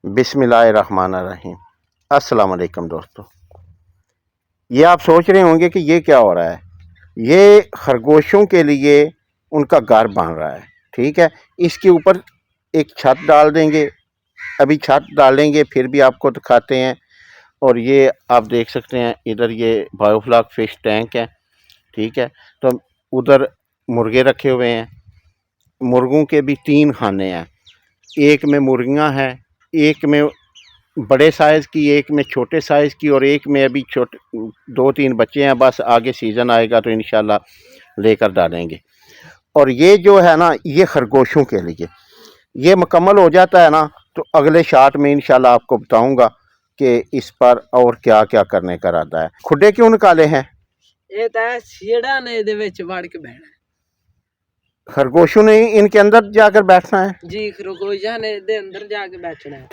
बिस्मिल्लाहिर्रहमानिर्रहीम। अस्सलाम वालेकुम दोस्तों। ये आप सोच रहे होंगे कि ये क्या हो रहा है। ये खरगोशों के लिए उनका घर बन रहा है, ठीक है। इसके ऊपर एक छत डाल देंगे, अभी छत डालेंगे फिर भी आपको दिखाते हैं। और ये आप देख सकते हैं इधर ये बायोफ्लॉक फिश टैंक है, ठीक है। तो उधर मुर्गे रखे हुए हैं। मुर्गों के भी 3 खाने हैं, एक में मुर्गियां हैं, एक में बड़े साइज़ की, एक में छोटे साइज़ की और एक में अभी छोटे 2-3 बच्चे हैं। बस आगे सीज़न आएगा तो इंशाल्लाह लेकर डालेंगे। और ये जो है ना, ये खरगोशों के लिए ये मुकम्मल हो जाता है ना, तो अगले शाट में इंशाल्लाह आपको बताऊंगा कि इस पर और क्या क्या करने का इरादा है। खुडे क्यों निकाले हैं? ये तो सीढ़ा ने दे विच वड़ के बैठना खरगोशों ने इनके अंदर जाकर बैठना है जी, खरगोशा ने दे अंदर जाके बैठना है।